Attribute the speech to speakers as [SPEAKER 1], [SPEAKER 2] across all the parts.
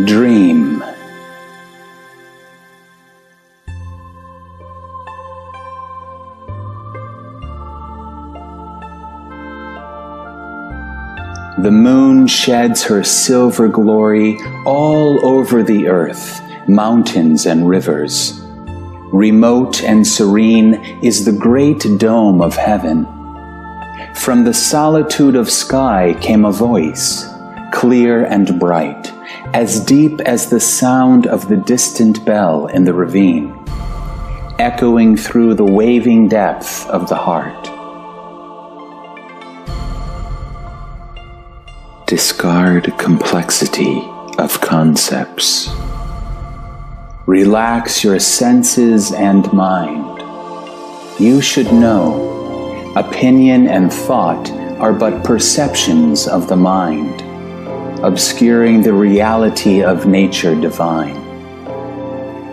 [SPEAKER 1] Dream. The moon sheds her silver glory all over the earth, mountains and rivers. Remote and serene is the great dome of heaven. From the solitude of sky came a voice, clear and bright, as deep as the sound of the distant bell in the ravine, echoing through the waving depth of the heart. Discard complexity of concepts. Relax your senses and mind. You should know, opinion and thought are but perceptions of the mind, obscuring the reality of nature divine.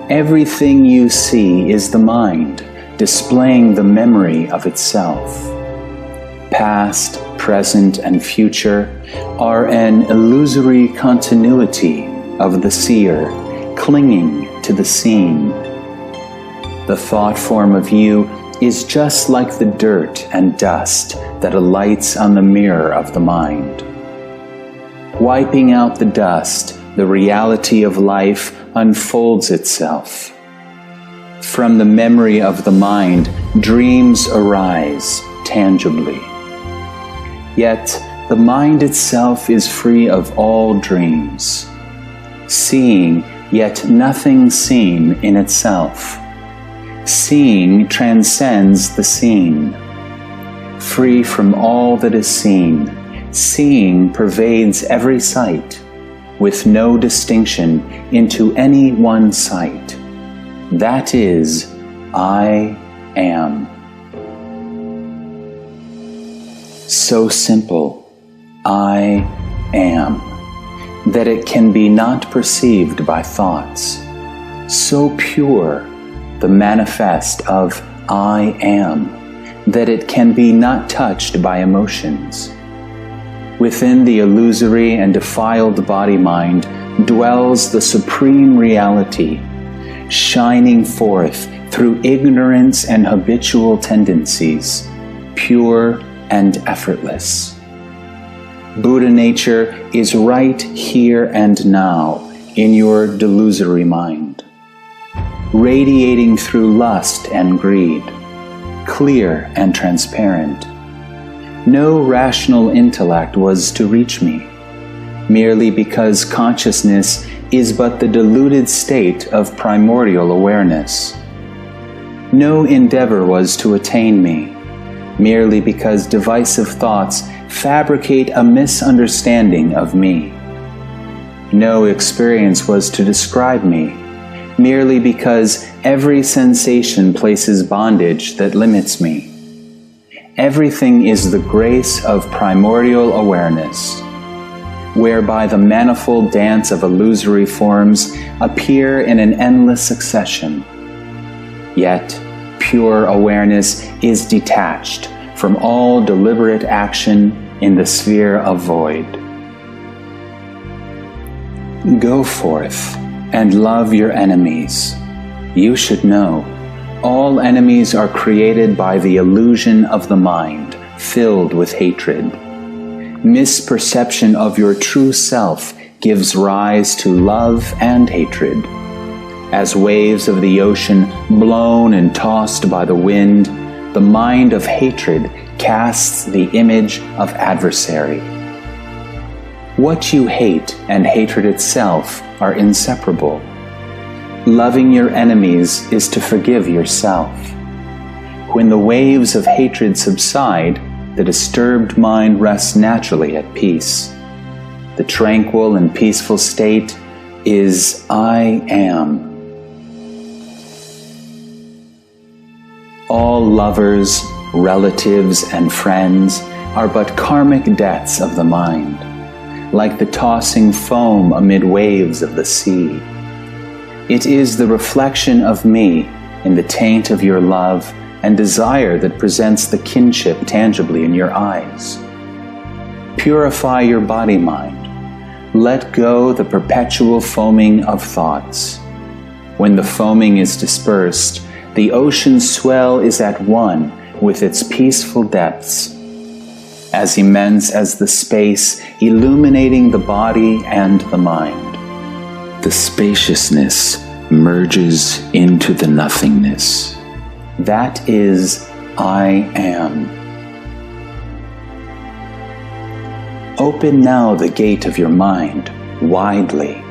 [SPEAKER 1] Everything you see is the mind, displaying the memory of itself. Past, present, and future are an illusory continuity of the seer, clinging to the seen. The thought form of you is just like the dirt and dust that alights on the mirror of the mind. Wiping out the dust, the reality of life unfolds itself. From the memory of the mind, dreams arise tangibly. Yet, the mind itself is free of all dreams, seeing yet nothing seen in itself. Seeing transcends the seen. Free from all that is seen, seeing pervades every sight, with no distinction into any one sight. That is, I am. So simple, I am, that it can be not perceived by thoughts. So pure, the manifest of I am, that it can be not touched by emotions. Within the illusory and defiled body-mind dwells the supreme reality, shining forth through ignorance and habitual tendencies, pure and effortless. Buddha nature is right here and now in your delusory mind, radiating through lust and greed, clear and transparent. No rational intellect was to reach me, merely because consciousness is but the diluted state of primordial awareness. No endeavor was to attain me, merely because divisive thoughts fabricate a misunderstanding of me. No experience was to describe me, merely because every sensation places bondage that limits me. Everything is the grace of primordial awareness, whereby the manifold dance of illusory forms appear in an endless succession. Yet, pure awareness is detached from all deliberate action in the sphere of void. Go forth and love your enemies. You should know, all enemies are created by the illusion of the mind, filled with hatred. Misperception of your true self gives rise to love and hatred. As waves of the ocean blown and tossed by the wind, the mind of hatred casts the image of adversary. What you hate and hatred itself are inseparable. Loving your enemies is to forgive yourself. When the waves of hatred subside, the disturbed mind rests naturally at peace. The tranquil and peaceful state is I am. All lovers, relatives, and friends are but karmic debts of the mind, like the tossing foam amid waves of the sea. It is the reflection of me in the taint of your love and desire that presents the kinship tangibly in your eyes. Purify your body-mind. let go the perpetual foaming of thoughts. When the foaming is dispersed, the ocean's swell is at one with its peaceful depths, as immense as the space illuminating the body and the mind. The spaciousness merges into the nothingness. That is, I am. Open now the gate of your mind widely.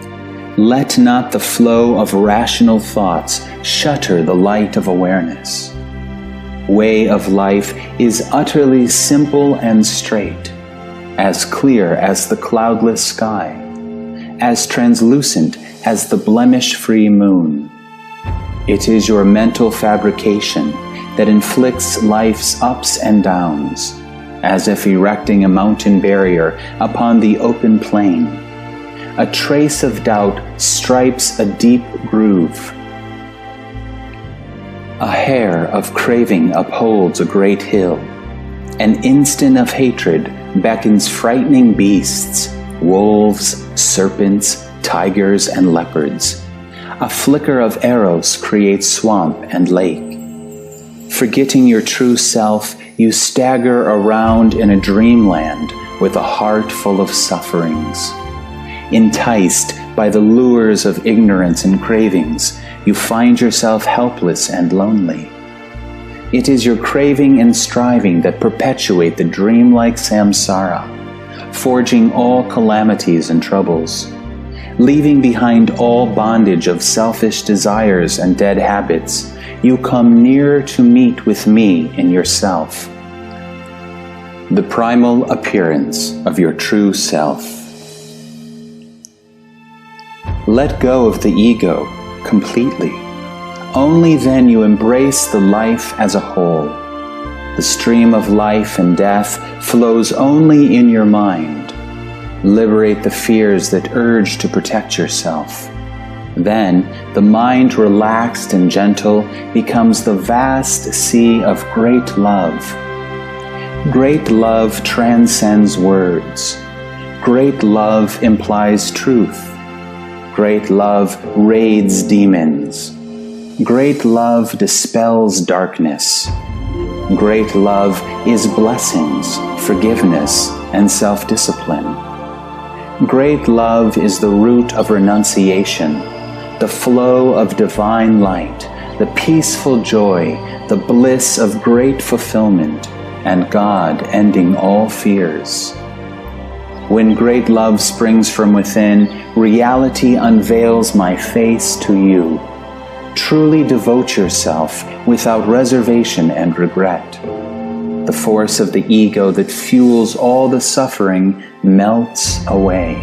[SPEAKER 1] Let not the flow of rational thoughts shutter the light of awareness. Way of life is utterly simple and straight, as clear as the cloudless sky, as translucent as the blemish-free moon. It is your mental fabrication that inflicts life's ups and downs, as if erecting a mountain barrier upon the open plain. A trace of doubt stripes a deep groove. A hair of craving upholds a great hill. An instant of hatred beckons frightening beasts, wolves, serpents, tigers, and leopards. A flicker of arrows creates swamp and lake. Forgetting your true self, you stagger around in a dreamland with a heart full of sufferings. Enticed by the lures of ignorance and cravings, you find yourself helpless and lonely. It is your craving and striving that perpetuate the dreamlike samsara, forging all calamities and troubles. Leaving behind all bondage of selfish desires and dead habits, you come nearer to meet with me in yourself, the primal appearance of your true self. Let go of the ego completely. Only then you embrace the life as a whole. The stream of life and death flows only in your mind. Liberate the fears that urge to protect yourself. Then, the mind, relaxed and gentle, becomes the vast sea of great love. Great love transcends words. Great love implies truth. Great love raids demons. Great love dispels darkness. Great love is blessings, forgiveness, and self-discipline. Great love is the root of renunciation, the flow of divine light, the peaceful joy, the bliss of great fulfillment, and God ending all fears. When great love springs from within, reality unveils my face to you. Truly devote yourself without reservation and regret. The force of the ego that fuels all the suffering melts away.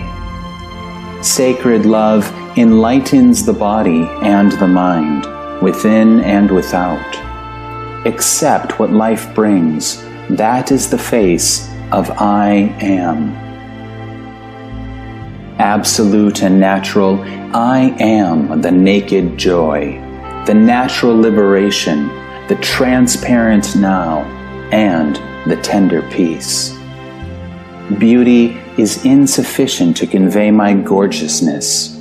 [SPEAKER 1] Sacred love enlightens the body and the mind, within and without. Accept what life brings. That is the face of I am. Absolute and natural, I am the naked joy, the natural liberation, the transparent now, and the tender peace. Beauty is insufficient to convey my gorgeousness.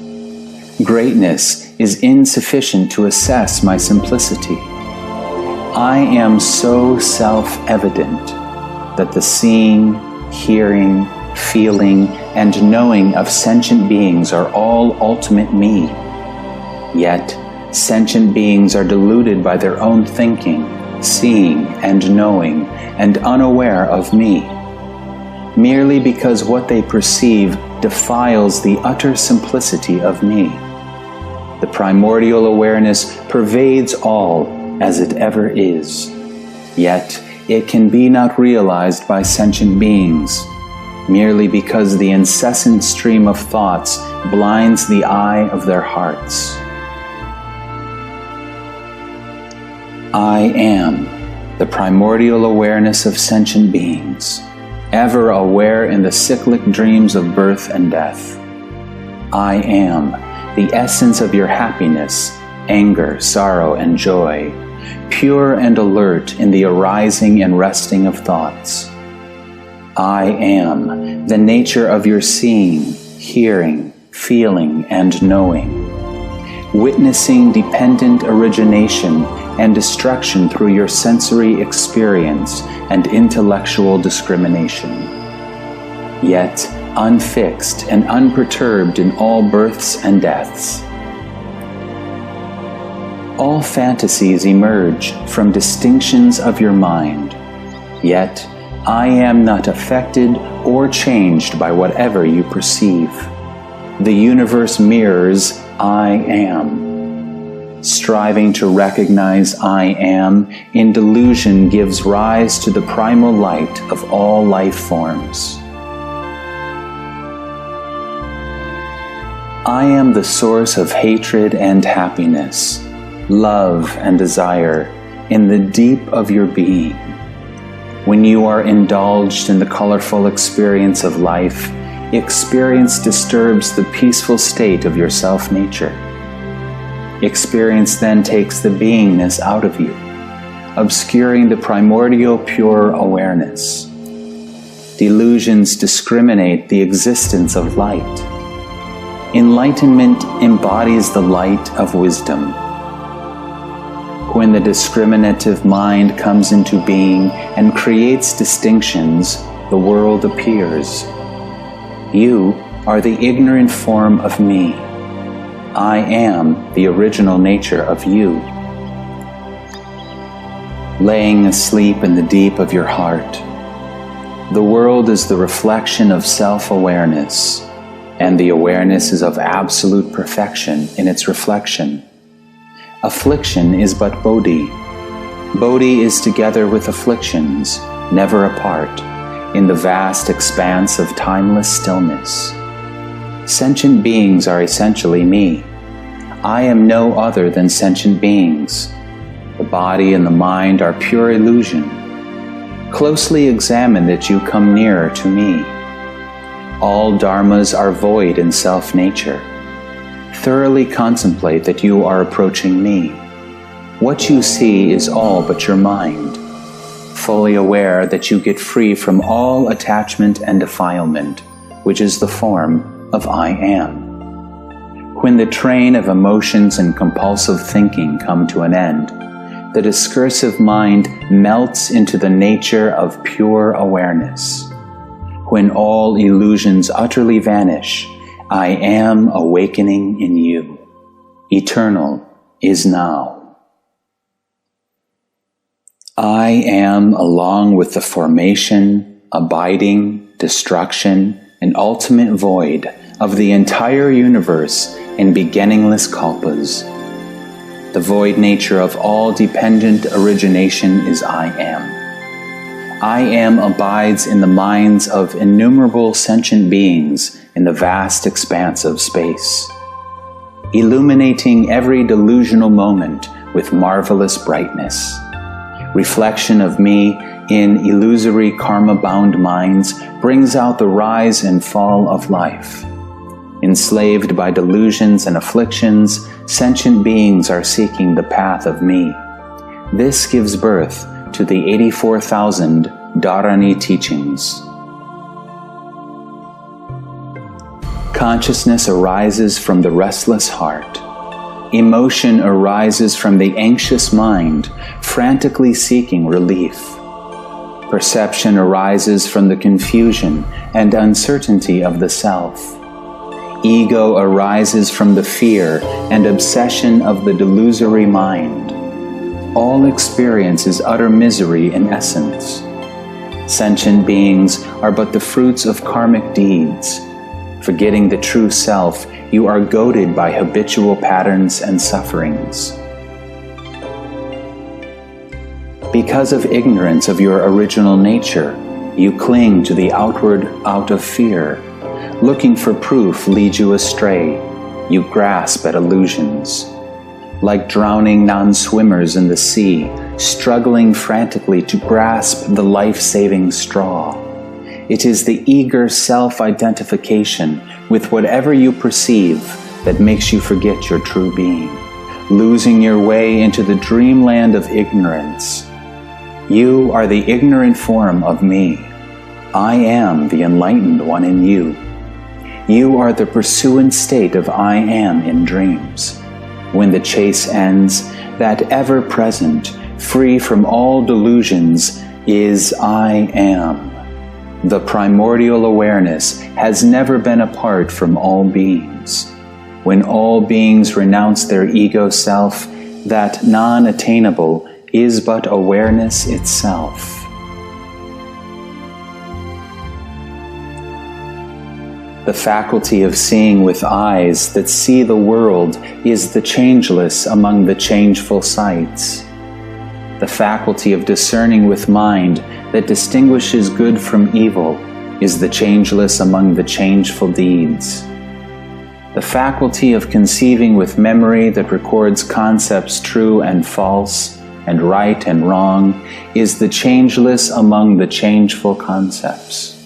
[SPEAKER 1] Greatness is insufficient to assess my simplicity. I am so self-evident that the seeing, hearing, feeling, and knowing of sentient beings are all ultimate me. Yet, sentient beings are deluded by their own thinking, seeing and knowing, and unaware of me, merely because what they perceive defiles the utter simplicity of me. The primordial awareness pervades all as it ever is, yet it can be not realized by sentient beings, merely because the incessant stream of thoughts blinds the eye of their hearts. I am the primordial awareness of sentient beings, ever aware in the cyclic dreams of birth and death. I am the essence of your happiness, anger, sorrow, and joy, pure and alert in the arising and resting of thoughts. I am the nature of your seeing, hearing, feeling, and knowing, witnessing dependent origination and destruction through your sensory experience and intellectual discrimination, yet unfixed and unperturbed in all births and deaths. All fantasies emerge from distinctions of your mind, yet I am not affected or changed by whatever you perceive. The universe mirrors I am. Striving to recognize I am in delusion gives rise to the primal light of all life forms. I am the source of hatred and happiness, love and desire in the deep of your being. When you are indulged in the colorful experience of life, experience disturbs the peaceful state of your self-nature. Experience then takes the beingness out of you, obscuring the primordial pure awareness. Delusions discriminate the existence of light. Enlightenment embodies the light of wisdom. When the discriminative mind comes into being and creates distinctions, the world appears. You are the ignorant form of me. I am the original nature of you. Laying asleep in the deep of your heart, the world is the reflection of self-awareness, and the awareness is of absolute perfection in its reflection. Affliction is but Bodhi. Bodhi is together with afflictions, never apart, in the vast expanse of timeless stillness. Sentient beings are essentially me. I am no other than sentient beings. The body and the mind are pure illusion. Closely examine that you come nearer to me. All dharmas are void in self-nature. Thoroughly contemplate that you are approaching me. What you see is all but your mind. Fully aware that you get free from all attachment and defilement, which is the form of I am. When the train of emotions and compulsive thinking come to an end, the discursive mind melts into the nature of pure awareness. When all illusions utterly vanish, I am awakening in you. Eternal is now. I am, along with the formation, abiding, destruction, and ultimate void of the entire universe in beginningless kalpas. The void nature of all dependent origination is I am. I am abides in the minds of innumerable sentient beings in the vast expanse of space, illuminating every delusional moment with marvelous brightness. Reflection of me in illusory karma-bound minds brings out the rise and fall of life. Enslaved by delusions and afflictions, sentient beings are seeking the path of me. This gives birth to the 84,000 Dharani teachings. Consciousness arises from the restless heart. Emotion arises from the anxious mind, frantically seeking relief. Perception arises from the confusion and uncertainty of the self. Ego arises from the fear and obsession of the delusory mind. All experience is utter misery in essence. Sentient beings are but the fruits of karmic deeds. Forgetting the true self, you are goaded by habitual patterns and sufferings. Because of ignorance of your original nature, you cling to the outward out of fear. Looking for proof leads you astray. You grasp at illusions. Like drowning non-swimmers in the sea, struggling frantically to grasp the life-saving straw. It is the eager self-identification with whatever you perceive that makes you forget your true being, losing your way into the dreamland of ignorance. You are the ignorant form of me. I am the enlightened one in you. You are the pursuant state of I am in dreams. When the chase ends, that ever-present, free from all delusions, is I am. The primordial awareness has never been apart from all beings. When all beings renounce their ego self, that non-attainable is but awareness itself. The faculty of seeing with eyes that see the world is the changeless among the changeful sights. The faculty of discerning with mind that distinguishes good from evil is the changeless among the changeful deeds. The faculty of conceiving with memory that records concepts true and false, and right and wrong, is the changeless among the changeful concepts.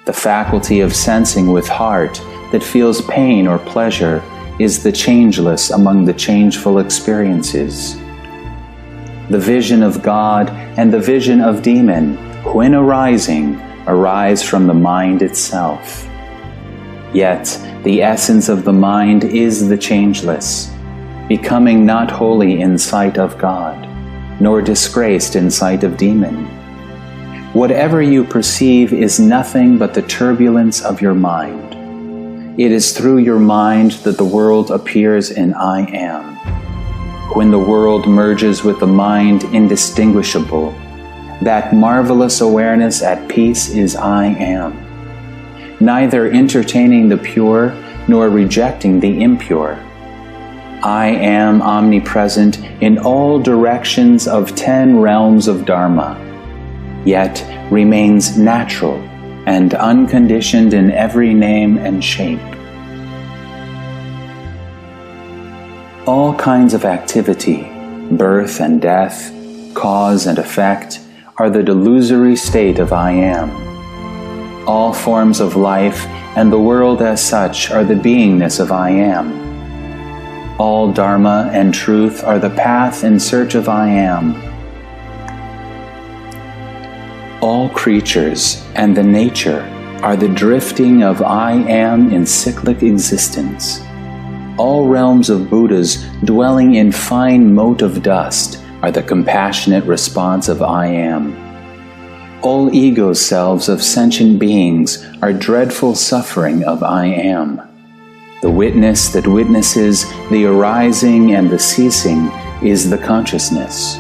[SPEAKER 1] The faculty of sensing with heart that feels pain or pleasure is the changeless among the changeful experiences. The vision of God and the vision of demon, when arising, arise from the mind itself. Yet the essence of the mind is the changeless, becoming not holy in sight of God, nor disgraced in sight of demon. Whatever you perceive is nothing but the turbulence of your mind. It is through your mind that the world appears in I am. When the world merges with the mind indistinguishable, that marvelous awareness at peace is I am, neither entertaining the pure nor rejecting the impure. I am omnipresent in all directions of 10 realms of Dharma, yet remains natural and unconditioned in every name and shape. All kinds of activity, birth and death, cause and effect, are the delusory state of I am. All forms of life and the world as such are the beingness of I am. All Dharma and truth are the path in search of I am. All creatures and the nature are the drifting of I am in cyclic existence. All realms of Buddhas dwelling in fine mote of dust are the compassionate response of I am. All ego selves of sentient beings are dreadful suffering of I am. The witness that witnesses the arising and the ceasing is the consciousness.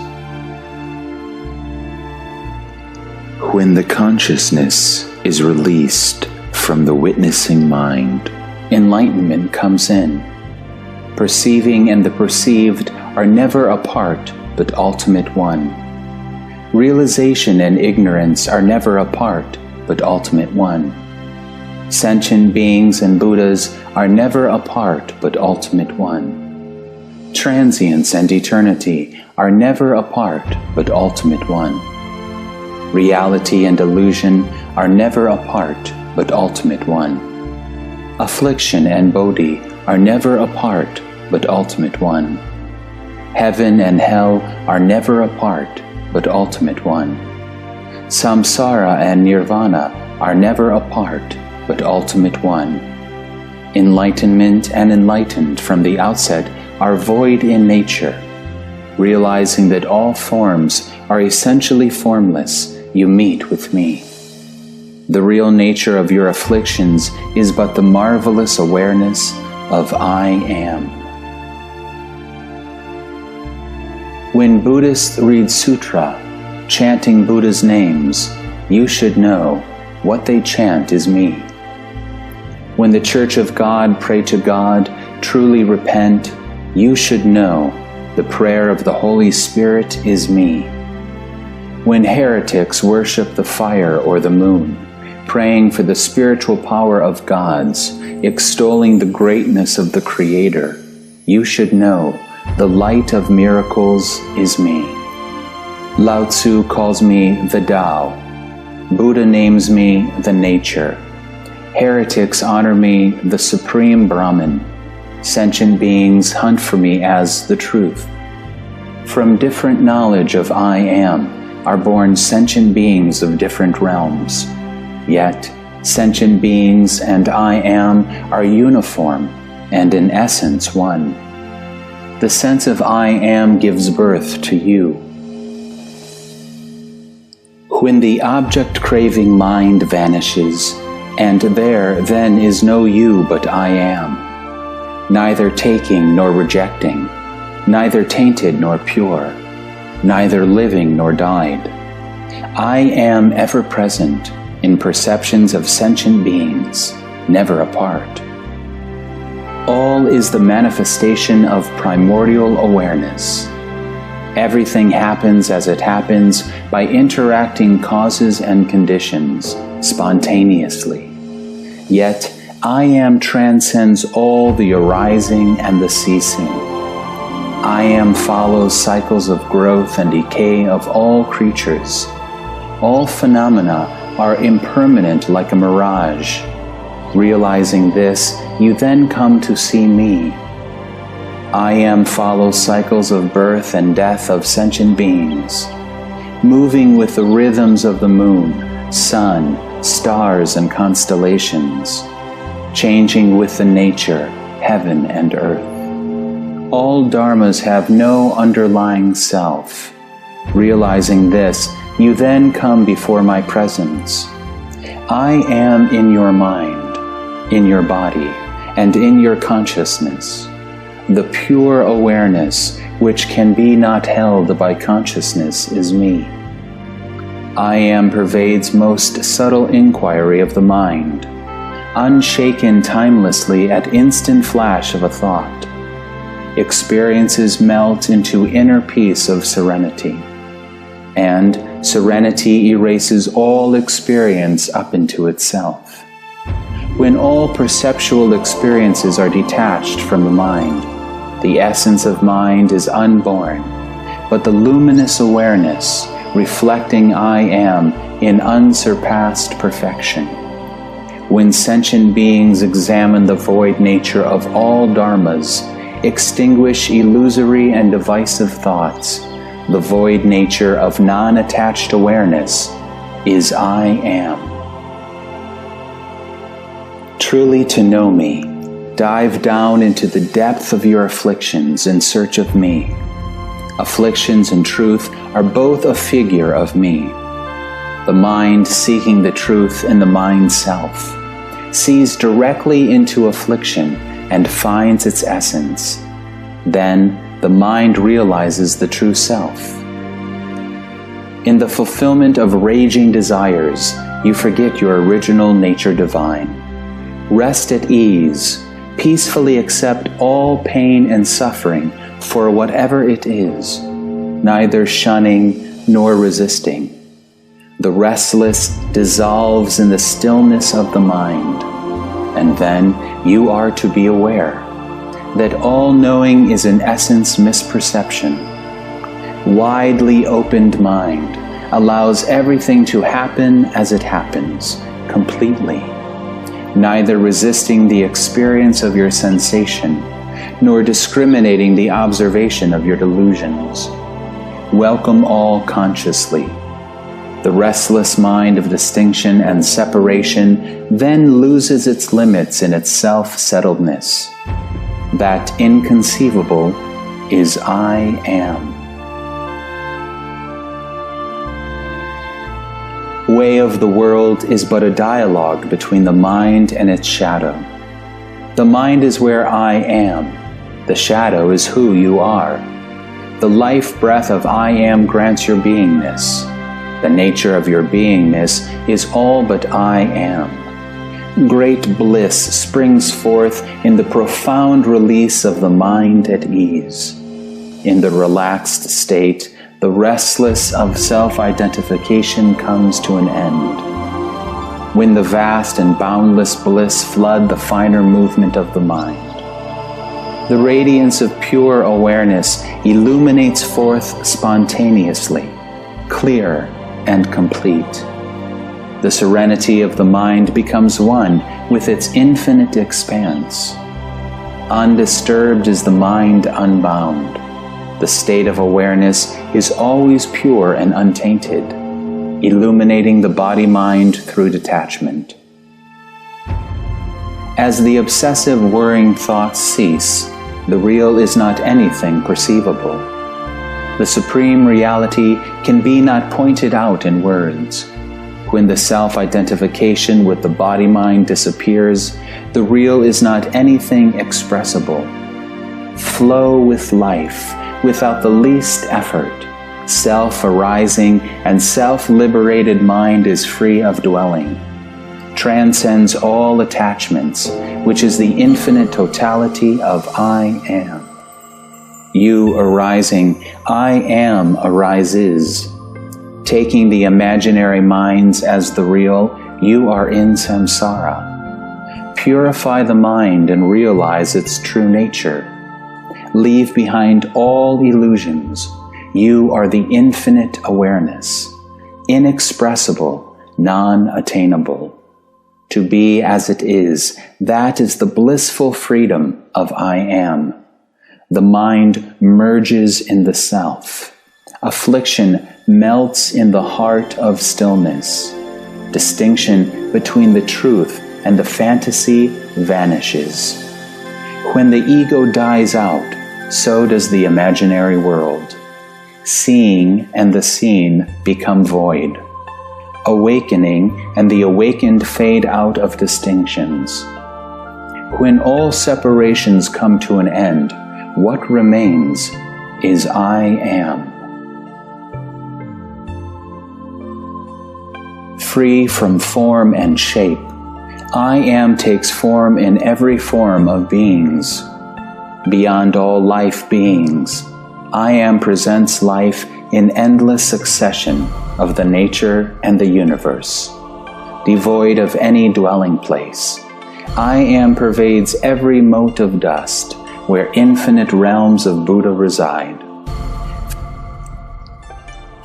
[SPEAKER 1] When the consciousness is released from the witnessing mind, enlightenment comes in. Perceiving and the perceived are never apart, but ultimate one. Realization and ignorance are never apart, but ultimate one. Sentient beings and Buddhas are never apart, but ultimate one. Transience and eternity are never apart, but ultimate one. Reality and illusion are never apart, but ultimate one. Affliction and bodhi are never apart, but ultimate one. Heaven and hell are never apart, but ultimate one. Samsara and nirvana are never apart, but ultimate one. Enlightenment and enlightened from the outset are void in nature. Realizing that all forms are essentially formless, you meet with me. The real nature of your afflictions is but the marvelous awareness of I am. When Buddhists read sutra, chanting Buddha's names, you should know what they chant is me. When the Church of God pray to God, truly repent, you should know the prayer of the Holy Spirit is me. When heretics worship the fire or the moon, praying for the spiritual power of gods, extolling the greatness of the Creator, you should know the light of miracles is me. Lao Tzu calls me the Tao. Buddha names me the nature. Heretics honor me the supreme Brahman. Sentient beings hunt for me as the truth. From different knowledge of I am are born sentient beings of different realms. Yet, Sentient beings and I am are uniform and in essence one. The sense of I am gives birth to you. When the object-craving mind vanishes, and there then is no you but I am, neither taking nor rejecting, neither tainted nor pure, neither living nor died. I am ever present in perceptions of sentient beings, never apart. All is the manifestation of primordial awareness. Everything happens as it happens by interacting causes and conditions spontaneously. Yet, I am transcends all the arising and the ceasing. I am follows cycles of growth and decay of all creatures. All phenomena are impermanent like a mirage. Realizing this, you then come to see me. I am follows cycles of birth and death of sentient beings, moving with the rhythms of the moon, sun, stars, and constellations, changing with the nature, heaven and earth. All dharmas have no underlying self. Realizing this, you then come before my presence. I am in your mind, in your body, and in your consciousness. The pure awareness, which can be not held by consciousness, is me. I am pervades most subtle inquiry of the mind, unshaken timelessly at instant flash of a thought. Experiences melt into inner peace of serenity, and serenity erases all experience up into itself. When all perceptual experiences are detached from the mind, the essence of mind is unborn, but the luminous awareness, reflecting I am in unsurpassed perfection. When sentient beings examine the void nature of all dharmas, extinguish illusory and divisive thoughts, the void nature of non-attached awareness is I am. Truly to know me, dive down into the depth of your afflictions in search of me. Afflictions and truth are both a figure of me. The mind seeking the truth in the mind self sees directly into affliction and finds its essence. Then the mind realizes the true self. In the fulfillment of raging desires, you forget your original nature divine. Rest at ease, peacefully accept all pain and suffering for whatever it is, neither shunning nor resisting. The restless dissolves in the stillness of the mind, and then you are to be aware that all knowing is in essence misperception. Widely opened mind allows everything to happen as it happens, completely, neither resisting the experience of your sensation, nor discriminating the observation of your delusions. Welcome all consciously. The restless mind of distinction and separation then loses its limits in its self-settledness. That inconceivable is I am. Way of the world is but a dialogue between the mind and its shadow. The mind is where I am. The shadow is who you are. The life breath of I am grants your beingness. The nature of your beingness is all but I am. Great bliss springs forth in the profound release of the mind at ease. In the relaxed state, the restless of self-identification comes to an end. When the vast and boundless bliss flood the finer movement of the mind, the radiance of pure awareness illuminates forth spontaneously, clear and complete. The serenity of the mind becomes one with its infinite expanse. Undisturbed is the mind unbound. The state of awareness is always pure and untainted, illuminating the body-mind through detachment. As the obsessive worrying thoughts cease, the real is not anything perceivable. The supreme reality can be not pointed out in words. When the self-identification with the body-mind disappears, the real is not anything expressible. Flow with life without the least effort. Self-arising and self-liberated mind is free of dwelling. Transcends all attachments, which is the infinite totality of I am. You arising, I am arises. Taking the imaginary minds as the real, you are in samsara. Purify the mind and realize its true nature. Leave behind all illusions. You are the infinite awareness, inexpressible, non-attainable. To be as it is, that is the blissful freedom of I am. The mind merges in the self. Affliction melts in the heart of stillness. Distinction between the truth and the fantasy vanishes. When the ego dies out, so does the imaginary world. Seeing and the seen become void. Awakening and the awakened fade out of distinctions. When all separations come to an end, what remains is I am. Free from form and shape, I am takes form in every form of beings. Beyond all life beings, I am presents life in endless succession of the nature and the universe. Devoid of any dwelling place, I am pervades every mote of dust where infinite realms of Buddha reside.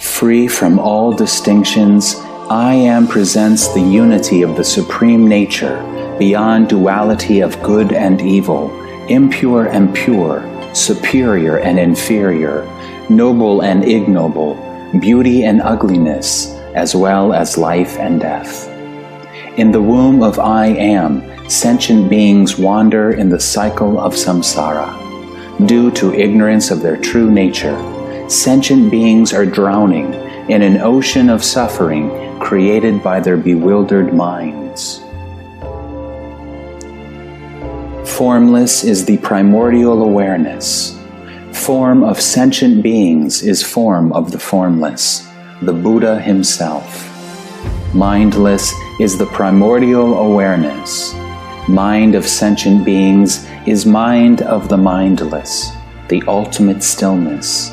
[SPEAKER 1] Free from all distinctions, I am presents the unity of the supreme nature, beyond duality of good and evil, impure and pure, superior and inferior, noble and ignoble, beauty and ugliness, as well as life and death. In the womb of I am, sentient beings wander in the cycle of samsara. Due to ignorance of their true nature, sentient beings are drowning in an ocean of suffering created by their bewildered minds. Formless is the primordial awareness. Form of sentient beings is form of the formless, the Buddha himself. Mindless is the primordial awareness. Mind of sentient beings is mind of the mindless, the ultimate stillness.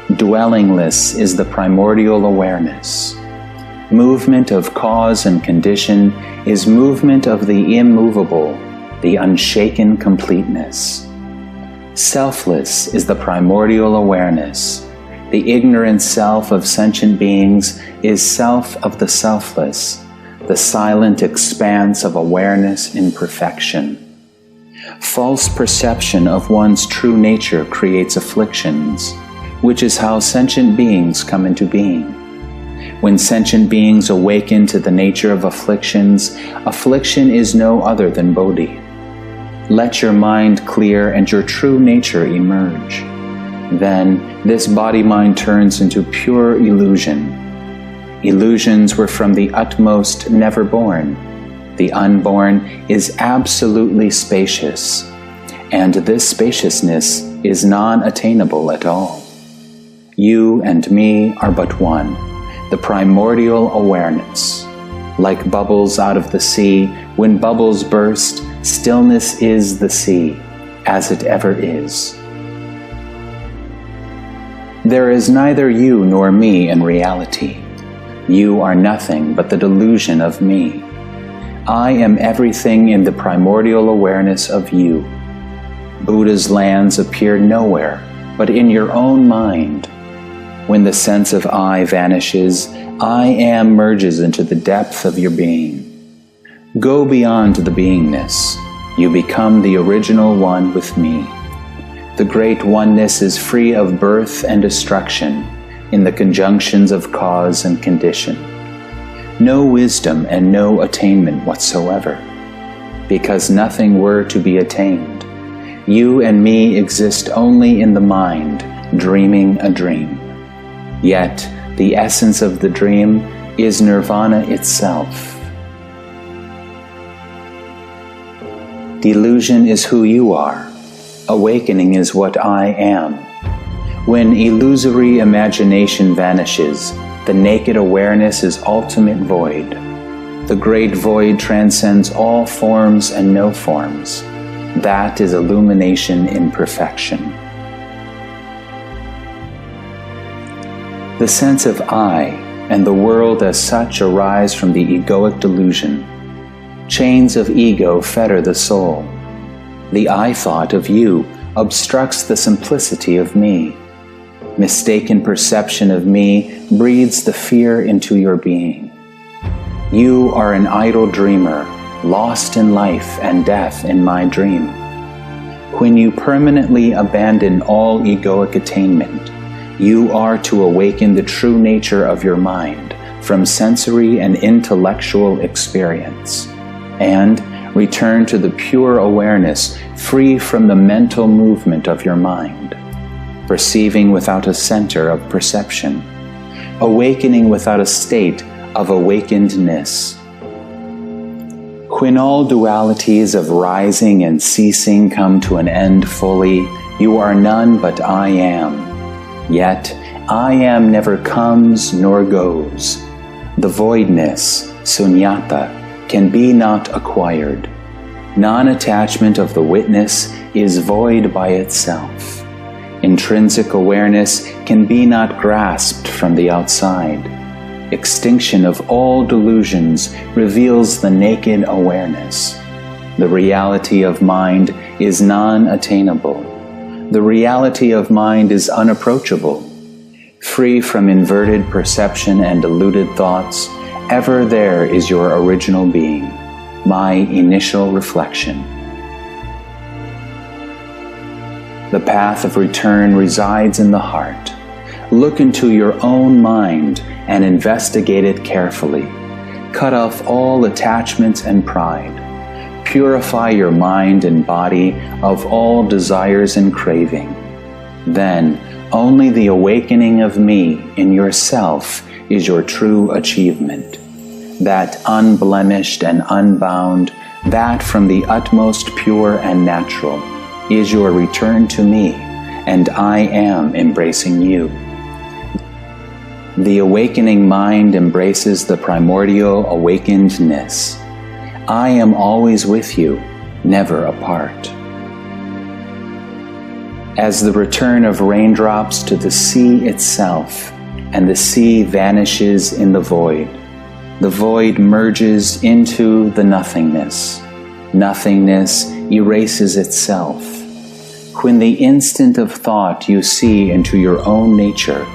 [SPEAKER 1] Dwellingless is the primordial awareness. Movement of cause and condition is movement of the immovable, the unshaken completeness. Selfless is the primordial awareness. The ignorant self of sentient beings is self of the selfless, the silent expanse of awareness in perfection. False perception of one's true nature creates afflictions, which is how sentient beings come into being. When sentient beings awaken to the nature of afflictions, affliction is no other than bodhi. Let your mind clear and your true nature emerge. Then this body-mind turns into pure illusion. Illusions were from the utmost never born. The unborn is absolutely spacious, and this spaciousness is non-attainable at all. You and me are but one, the primordial awareness. Like bubbles out of the sea, when bubbles burst, stillness is the sea, as it ever is. There is neither you nor me in reality. You are nothing but the delusion of me. I am everything in the primordial awareness of you. Buddha's lands appear nowhere but in your own mind. When the sense of I vanishes, I am merges into the depth of your being. Go beyond the beingness. You become the original one with me. The great oneness is free of birth and destruction in the conjunctions of cause and condition. No wisdom and no attainment whatsoever. because nothing were to be attained. You and me exist only in the mind, dreaming a dream. Yet, the essence of the dream is nirvana itself. Delusion is who you are. Awakening is what I am. When illusory imagination vanishes, the naked awareness is ultimate void. The great void transcends all forms and no forms. That is illumination in perfection. The sense of I and the world as such arise from the egoic delusion. Chains of ego fetter the soul. The I thought of you obstructs the simplicity of me. Mistaken perception of me breeds the fear into your being. You are an idle dreamer, lost in life and death in my dream. When you permanently abandon all egoic attainment, you are to awaken the true nature of your mind from sensory and intellectual experience, and return to the pure awareness free from the mental movement of your mind, perceiving without a center of perception, awakening without a state of awakenedness. When all dualities of rising and ceasing come to an end fully, you are none but I am. Yet I am never comes nor goes. The voidness, sunyata, can be not acquired. Non-attachment of the witness is void by itself. Intrinsic awareness can be not grasped from the outside. Extinction of all delusions reveals the naked awareness. The reality of mind is non-attainable. The reality of mind is unapproachable. Free from inverted perception and deluded thoughts, ever there is your original being, my initial reflection. The path of return resides in the heart. Look into your own mind and investigate it carefully. Cut off all attachments and pride. Purify your mind and body of all desires and craving. Then, only the awakening of me in yourself is your true achievement. That unblemished and unbound, that from the utmost pure and natural, is your return to me, and I am embracing you. The awakening mind embraces the primordial awakenedness. I am always with you, never apart. As the return of raindrops to the sea itself, and the sea vanishes in the void merges into the nothingness. Nothingness erases itself. When the instant of thought you see into your own nature,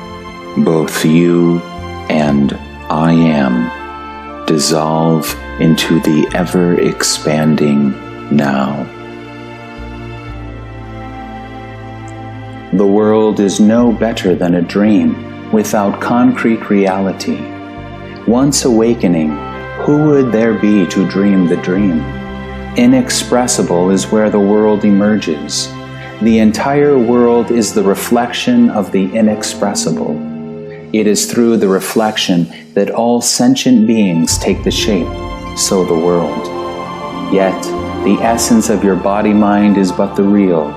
[SPEAKER 1] both you and I am dissolve into the ever-expanding now. The world is no better than a dream without concrete reality. Once awakening, who would there be to dream the dream? Inexpressible is where the world emerges. The entire world is the reflection of the inexpressible. It is through the reflection that all sentient beings take the shape, so the world. Yet, the essence of your body-mind is but the real,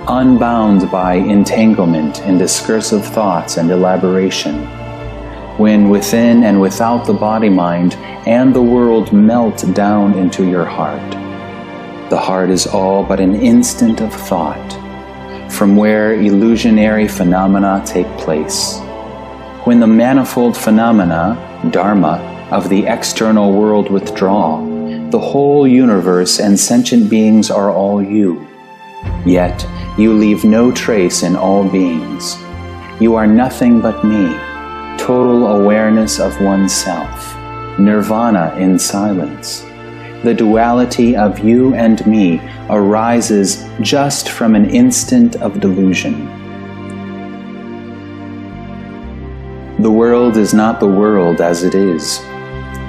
[SPEAKER 1] unbound by entanglement in discursive thoughts and elaboration. When within and without the body-mind and the world melt down into your heart, the heart is all but an instant of thought, from where illusionary phenomena take place. When the manifold phenomena, dharma, of the external world withdraw, the whole universe and sentient beings are all you. Yet you leave no trace in all beings. You are nothing but me, total awareness of oneself, nirvana in silence. The duality of you and me arises just from an instant of delusion. The world is not the world as it is.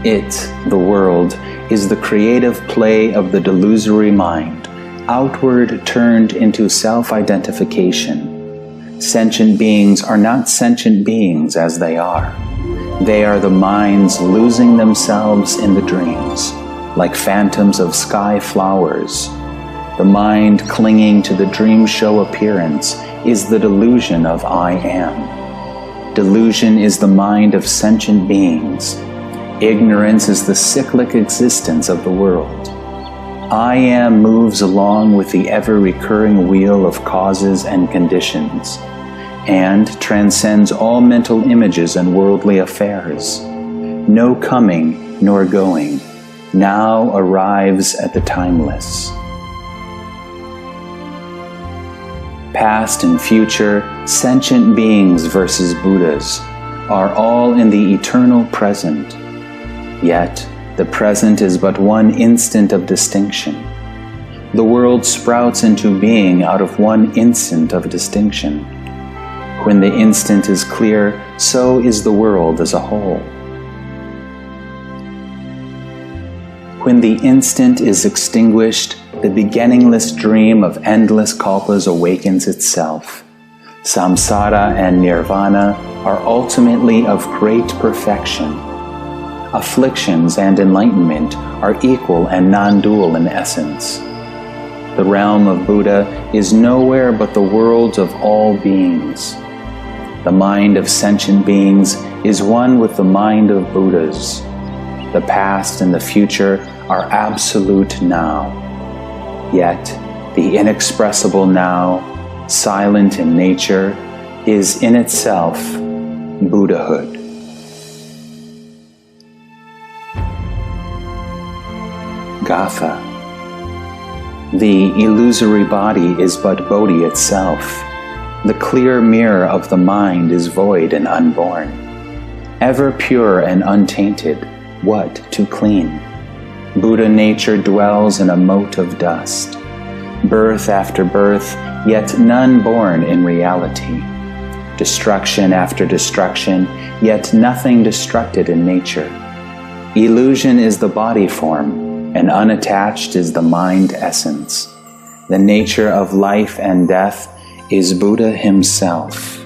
[SPEAKER 1] It, the world, is the creative play of the delusory mind, outward turned into self-identification. Sentient beings are not sentient beings as they are. They are the minds losing themselves in the dreams, like phantoms of sky flowers. The mind clinging to the dream show appearance is the delusion of I am. Delusion is the mind of sentient beings. Ignorance is the cyclic existence of the world. I am moves along with the ever-recurring wheel of causes and conditions, and transcends all mental images and worldly affairs. No coming nor going, now arrives at the timeless. Past and future, sentient beings versus Buddhas, are all in the eternal present. Yet, the present is but one instant of distinction. The world sprouts into being out of one instant of distinction. When the instant is clear, so is the world as a whole. When the instant is extinguished, the beginningless dream of endless kalpas awakens itself. Samsara and nirvana are ultimately of great perfection. Afflictions and enlightenment are equal and non-dual in essence. The realm of Buddha is nowhere but the world of all beings. The mind of sentient beings is one with the mind of Buddhas. The past and the future are absolute now. Yet, the inexpressible now, silent in nature, is in itself Buddhahood. Gatha. The illusory body is but Bodhi itself. The clear mirror of the mind is void and unborn. Ever pure and untainted, what to clean? Buddha nature dwells in a mote of dust. Birth after birth, yet none born in reality. Destruction after destruction, yet nothing destructed in nature. Illusion is the body form, and unattached is the mind essence. The nature of life and death is Buddha himself.